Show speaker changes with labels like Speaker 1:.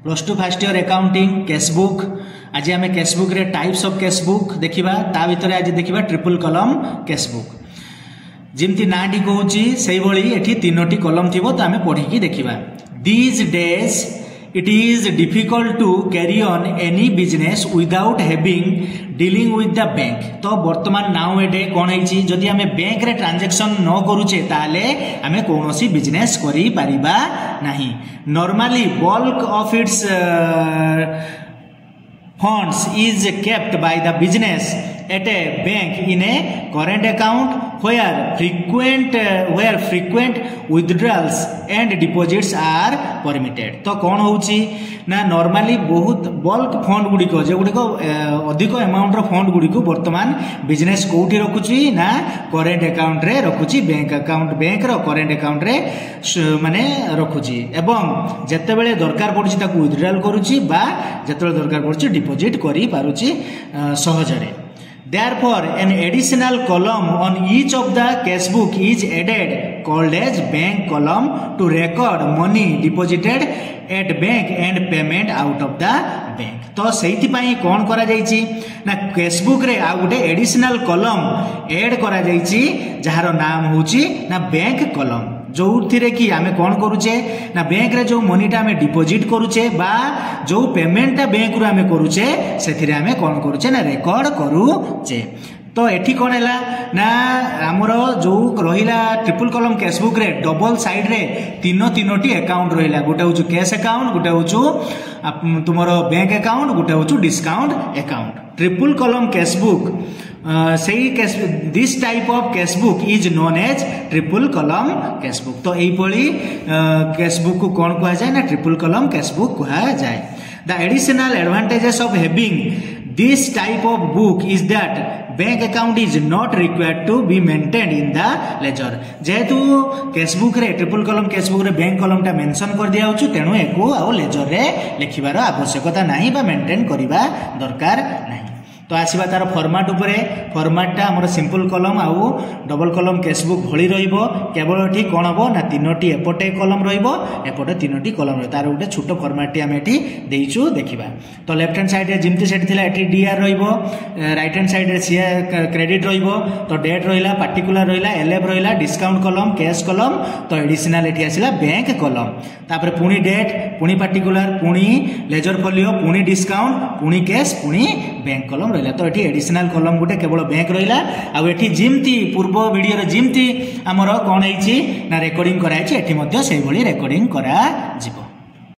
Speaker 1: Plus two first year accounting cashbook. आज आम cashbook रे टाइप्स ऑफ कैशबुक देखा ता भितर आज देखा ट्रिपल कलम कैशबुक। जमती नाटी कहूँ से भाई तीनोटी कलम थी तो आम पढ़ी देखा। These days it is difficult to carry on any business without having dealing with the bank। तो वर्तमान नाउ ए डे कौन है जदि आम बैंक रे ट्रांजैक्शन न करूचे ताले आम कौन सी बिजनेस करी परिबा नहीं। Normally bulk of its funds is kept by the business at a bank in a current account where frequent withdrawals and deposits are permitted। तो कौन होची ना नॉर्मली बहुत बल्क फंड गुड़िक जो गुड़िक अधिक अमाउंट फंड गुड़िक वर्तमान बिजनेस कोठी रखुची ना करेंट अकाउंट रे रखुची बैंक अकाउंट बैंक रो करेंट अकाउंट रे माने रखुची एवं जेतेबेले दरकार पड़ुची ताकू विथड्रॉल करूची बा जेतेबेले दरकार पड़ुची डिपॉजिट करी पारुची सहजरे। Therefore, an additional column on each of the cashbook is added called as bank column to record money deposited at bank and payment out of the bank। तो सेति पई कोन करा जाईची ना कैशबुक रे आ गुटे एडिशनल कॉलम ऐड करा जाईची जहार नाम होची ना बैंक कॉलम जो थिरे कि आमे कोन करूचे ना बैंक रे जो मनीटा आमे डिपॉजिट करूचे बा जो पेमेंटटा बैंक रो आमे करूचे सेथिरे आमे कोन करूचे ना रेकॉर्ड करूचे। तो एठी कोन हैला ना हमर जो रहिला ट्रिपल कॉलम कैशबुक रे डबल साइड रे तीनोटी अकाउंट रहिला गोटे होचु कैश अकाउंट गोटे होचु तुमरो बैंक अकाउंट गोटे होचु discount account. Triple column cashbook this type of cashbook is known as triple column cashbook. तो यही कैशबुक को कौन कहा जाए ना ट्रिपल कॉलम कैशबुक कहा जाए। The additional advantages of having this type of book is that bank account is not required to be maintain in the ledger. जेहेतु कैशबुक रे ट्रिपल कॉलम कैशबुक रे बैंक कॉलम टा mention कर दिया होछु तेणु एको आ laser रे लिखिबार आवश्यकता नहीं बा मेंटेन करिबा दरकार नहीं। तो आसवा तार फॉर्मेट उपरे फॉर्मेटटा हमर सिंपल कॉलम आउ डबल कॉलम कैशबुक भली रहिबो केवल एठी कोन हबो ना तीनोटी एपटे कॉलम रहिबो एपटे तीनोटी कॉलम रहिबो तार उटे छोटो फॉर्मेट हम एठी देइछु देखिबा। तो लेफ्ट हैंड साइड रे जिमती सेट थिला एठी डीआर रहिबो राइट हैंड साइड रे सीए क्रेडिट रहिबो तो डेट रहिला पार्टिकुलर रहिला एलएफ रहिला डिस्काउंट कॉलम कैश कॉलम तो एडिशनल एठी आसिला बैंक कॉलम तापर पुनी डेट पुनी पार्टिकुलर पुनी लेजर फोलियो पुनी डिस्काउंट पुनी कैश पुनी बैंक कॉलम रहिला। तो एठी एडिशनल कॉलम गुटे केवल बैंक रहिला आ एठी जिमती पूर्व वीडियो रे जिमती हमर कोन हेछि ना रेकॉर्डिंग कराइछि एठी मध्ये सेहि भली रेकॉर्डिंग करा जिवो।